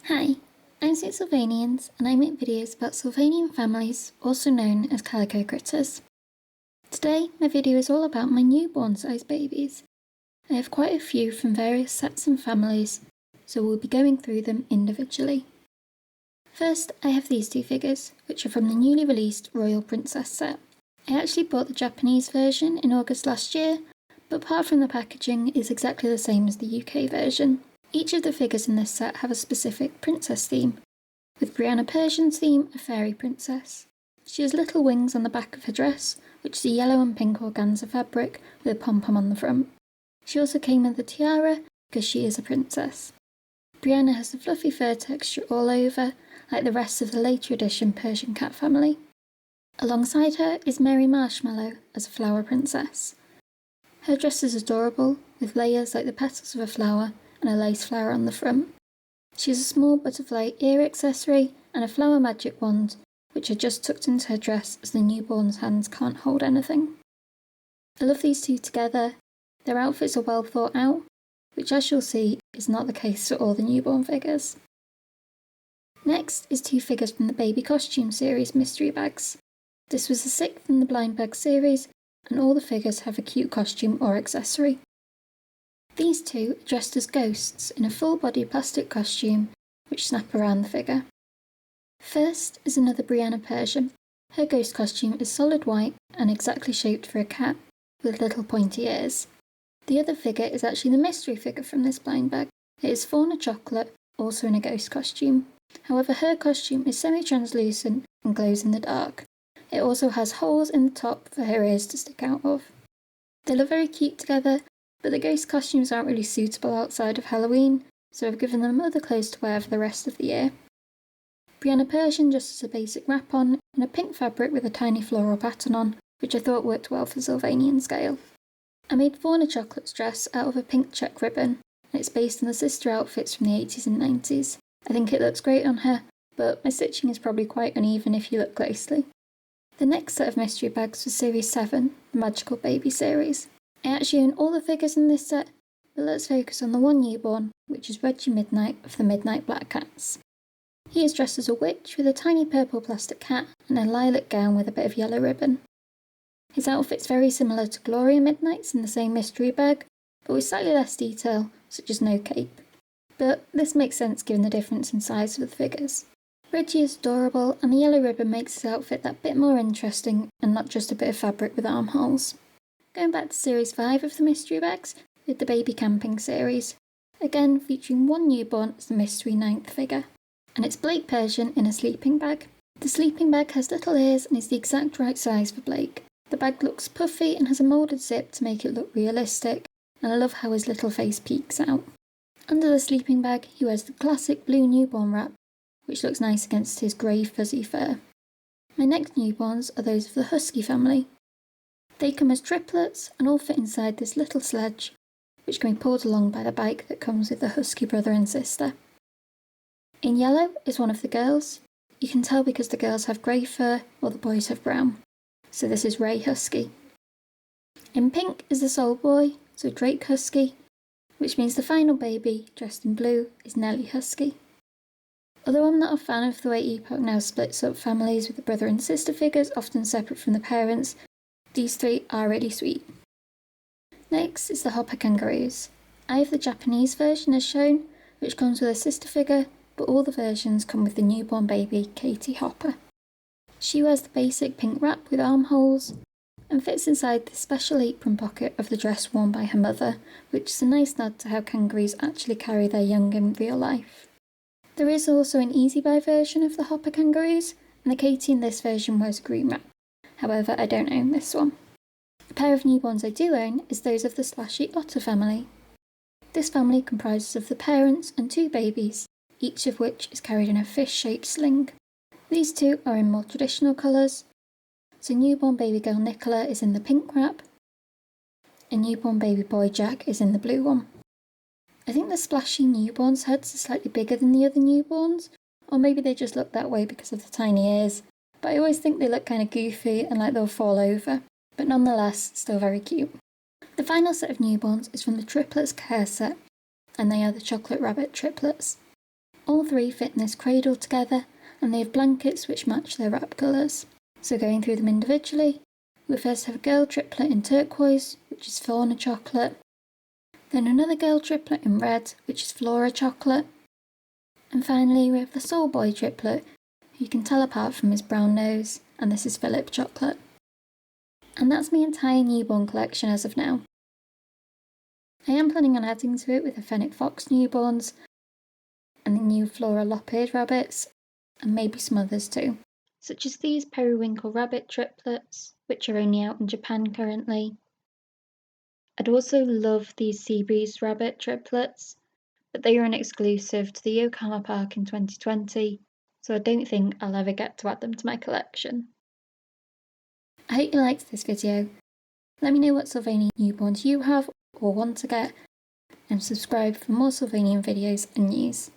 Hi, I'm Sylvanians and I make videos about Sylvanian families, also known as Calico critters. Today, my video is all about my newborn-sized babies. I have quite a few from various sets and families, so we'll be going through them individually. First, I have these two figures, which are from the newly released Royal Princess set. I actually bought the Japanese version in August last year, but apart from the packaging, it's exactly the same as the UK version. Each of the figures in this set have a specific princess theme, with Brianna Persian's theme a fairy princess. She has little wings on the back of her dress, which is a yellow and pink organza fabric with a pom-pom on the front. She also came with a tiara because she is a princess. Brianna has the fluffy fur texture all over, like the rest of the later edition Persian cat family. Alongside her is Mary Marshmallow as a flower princess. Her dress is adorable, with layers like the petals of a flower and a lace flower on the front. She has a small butterfly ear accessory and a flower magic wand, which are just tucked into her dress as the newborn's hands can't hold anything. I love these two together. Their outfits are well thought out, which as you'll see is not the case for all the newborn figures. Next is two figures from the Baby Costume series mystery bags. This was the sixth in the blind bag series, and all the figures have a cute costume or accessory. These two are dressed as ghosts in a full-body plastic costume which snap around the figure. First is another Brianna Persian. Her ghost costume is solid white and exactly shaped for a cat, with little pointy ears. The other figure is actually the mystery figure from this blind bag. It is Fauna Chocolate, also in a ghost costume. However, her costume is semi-translucent and glows in the dark. It also has holes in the top for her ears to stick out of. They look very cute together, but the ghost costumes aren't really suitable outside of Halloween, so I've given them other clothes to wear for the rest of the year. Brianna Persian just has a basic wrap on in a pink fabric with a tiny floral pattern on, which I thought worked well for Sylvanian scale. I made Fauna Chocolate's dress out of a pink check ribbon, and it's based on the sister outfits from the 80s and 90s. I think it looks great on her, but my stitching is probably quite uneven if you look closely. The next set of mystery bags was Series 7, the Magical Baby series. I actually own all the figures in this set, but let's focus on the one newborn, which is Reggie Midnight of the Midnight Black Cats. He is dressed as a witch with a tiny purple plastic hat and a lilac gown with a bit of yellow ribbon. His outfit's very similar to Gloria Midnight's in the same mystery bag, but with slightly less detail, such as no cape. But this makes sense given the difference in size of the figures. Reggie is adorable, and the yellow ribbon makes his outfit that bit more interesting and not just a bit of fabric with armholes. Going back to Series 5 of the mystery bags, with the Baby Camping series, again featuring one newborn as the mystery 9th figure, and it's Blake Persian in a sleeping bag. The sleeping bag has little ears and is the exact right size for Blake. The bag looks puffy and has a moulded zip to make it look realistic, and I love how his little face peeks out. Under the sleeping bag, he wears the classic blue newborn wrap, which looks nice against his grey fuzzy fur. My next newborns are those of the Husky family. They come as triplets and all fit inside this little sledge, which can be pulled along by the bike that comes with the Husky brother and sister. In yellow is one of the girls. You can tell because the girls have grey fur while the boys have brown. So this is Ray Husky. In pink is the Soul Boy, so Drake Husky, which means the final baby, dressed in blue, is Nellie Husky. Although I'm not a fan of the way Epoch now splits up families with the brother and sister figures often separate from the parents, these three are really sweet. Next is the Hopper Kangaroos. I have the Japanese version as shown, which comes with a sister figure, but all the versions come with the newborn baby, Katie Hopper. She wears the basic pink wrap with armholes, and fits inside the special apron pocket of the dress worn by her mother, which is a nice nod to how kangaroos actually carry their young in real life. There is also an easy buy version of the Hopper Kangaroos, and the Katie in this version wears a green wrap. However, I don't own this one. The pair of newborns I do own is those of the Slashy Otter family. This family comprises of the parents and two babies, each of which is carried in a fish-shaped sling. These two are in more traditional colours, so newborn baby girl Nicola is in the pink wrap, and newborn baby boy Jack is in the blue one. I think the splashy newborns' heads are slightly bigger than the other newborns, or maybe they just look that way because of the tiny ears, but I always think they look kind of goofy and like they'll fall over, but nonetheless still very cute. The final set of newborns is from the Triplets Care set, and they are the Chocolate Rabbit triplets. All three fit in this cradle together, and they have blankets which match their wrap colours. So going through them individually, we first have a girl triplet in turquoise, which is fauna chocolate, then another girl triplet in red, which is flora chocolate, and finally we have the soul boy triplet, who you can tell apart from his brown nose, and this is Philip chocolate. And that's my entire newborn collection as of now. I am planning on adding to it with the fennec fox newborns, and the new flora lop-eared rabbits, and maybe some others too, such as these periwinkle rabbit triplets, which are only out in Japan currently. I'd also love these sea breeze rabbit triplets, but they are an exclusive to the Yokohama Park in 2020, so I don't think I'll ever get to add them to my collection. I hope you liked this video. Let me know what Sylvanian newborns you have or want to get, and subscribe for more Sylvanian videos and news.